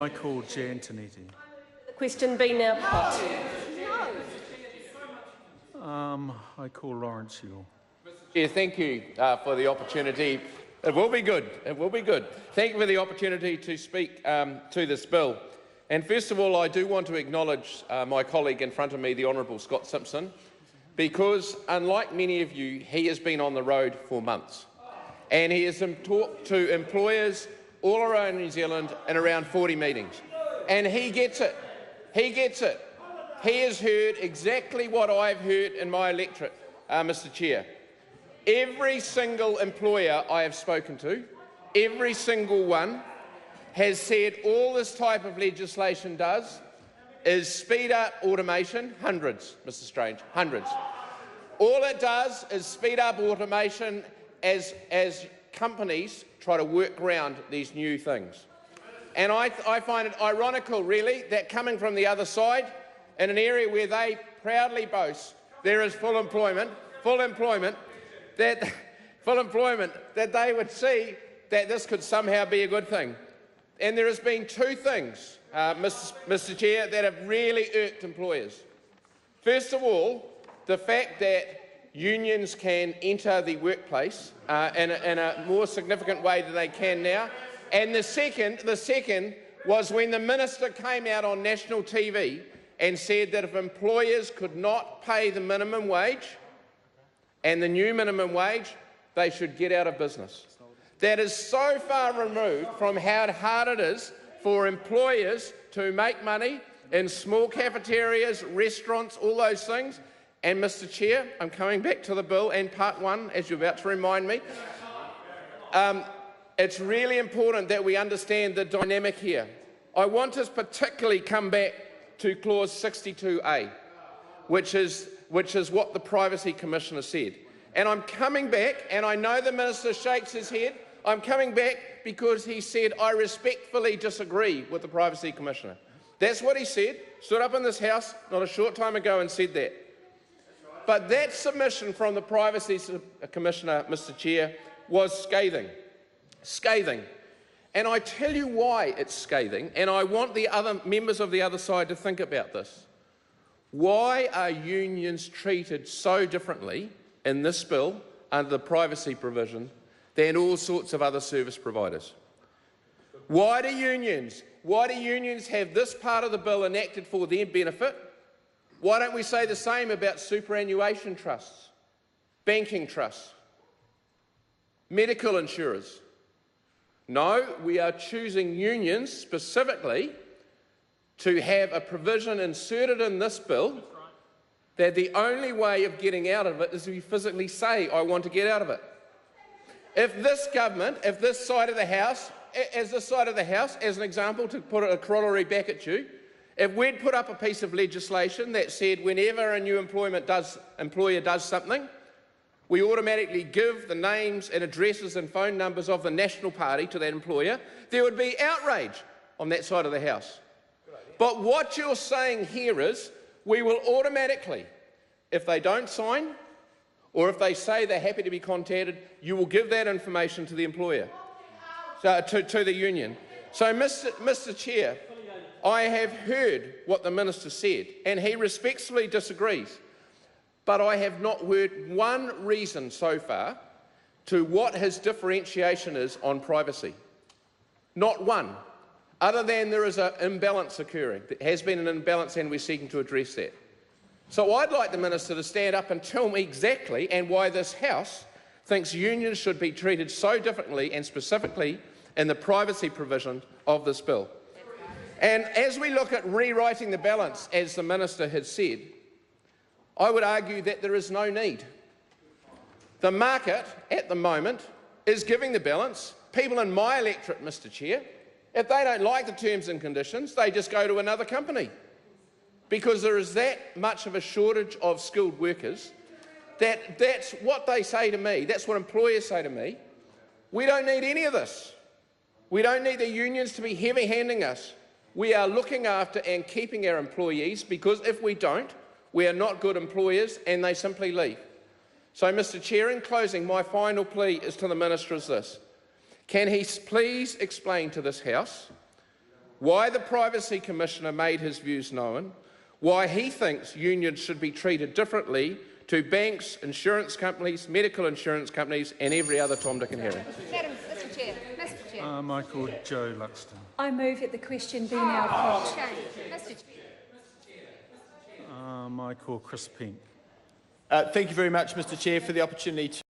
I call Giantonetti. The question be now put. I call Lawrence Yule. Yeah, thank you for the opportunity. It will be good. It will be good. Thank you for the opportunity to speak to this bill. And first of all, I do want to acknowledge my colleague in front of me, the Honourable Scott Simpson, because unlike many of you, he has been on the road for months. And he has talked to employers all around New Zealand in around 40 meetings. And he gets it. He gets it. He has heard exactly what I've heard in my electorate, Mr Chair. Every single employer I have spoken to, every single one, has said all this type of legislation does is speed up automation. Hundreds, Mr Strange, hundreds. All it does is speed up automation as companies try to work around these new things. And I find it ironical, really, that coming from the other side, in an area where they proudly boast there is full employment, that they would see that this could somehow be a good thing. And there has been two things, Mr Chair, that have really irked employers. First of all, the fact that unions can enter the workplace in a more significant way than they can now. And the second was when the minister came out on national TV and said that if employers could not pay the minimum wage and the new minimum wage, they should get out of business. That is so far removed from how hard it is for employers to make money in small cafeterias, restaurants, all those things. And, Mr Chair, I'm coming back to the bill and part one, as you're about to remind me. It's really important that we understand the dynamic here. I want to particularly come back to clause 62A, which is what the Privacy Commissioner said. And I'm coming back, and I know the Minister shakes his head, I'm coming back because he said, I respectfully disagree with the Privacy Commissioner. That's what he said, stood up in this House not a short time ago and said that. But that submission from the Privacy Commissioner, Mr Chair, was scathing. Scathing. And I tell you why it's scathing, and I want the other members of the other side to think about this. Why are unions treated so differently in this bill under the privacy provision than all sorts of other service providers? Why do unions have this part of the bill enacted for their benefit? Why don't we say the same about superannuation trusts, banking trusts, medical insurers? No, we are choosing unions specifically to have a provision inserted in this bill that the only way of getting out of it is if you physically say, I want to get out of it. If this government, if this side of the House, as an example, to put a corollary back at you, if we'd put up a piece of legislation that said whenever a new employer does something, we automatically give the names and addresses and phone numbers of the National Party to that employer, there would be outrage on that side of the House. But what you're saying here is we will automatically, if they don't sign or if they say they're happy to be contacted, you will give that information to the employer, to the union. So, Mr Chair, I have heard what the Minister said, and he respectfully disagrees. But I have not heard one reason so far to what his differentiation is on privacy. Not one, other than there is an imbalance occurring. There has been an imbalance and we're seeking to address that. So I'd like the Minister to stand up and tell me exactly and why this House thinks unions should be treated so differently and specifically in the privacy provision of this bill. And as we look at rewriting the balance, as the Minister has said, I would argue that there is no need. The market, at the moment, is giving the balance. People in my electorate, Mr Chair, if they don't like the terms and conditions, they just go to another company. Because there is that much of a shortage of skilled workers that's what they say to me, that's what employers say to me. We don't need any of this. We don't need the unions to be heavy-handing us. We are looking after and keeping our employees, because if we don't, we are not good employers and they simply leave. So, Mr Chair, in closing, my final plea is to the Minister is this. Can he please explain to this House why the Privacy Commissioner made his views known, why he thinks unions should be treated differently to banks, insurance companies, medical insurance companies and every other Tom, Dick and Harry. Mr Chair. Mr Chair. I call Joe Luxton. I move that the question be now put. Mr Chair. I call Chris Pink. Thank you very much, Mr Chair, for the opportunity to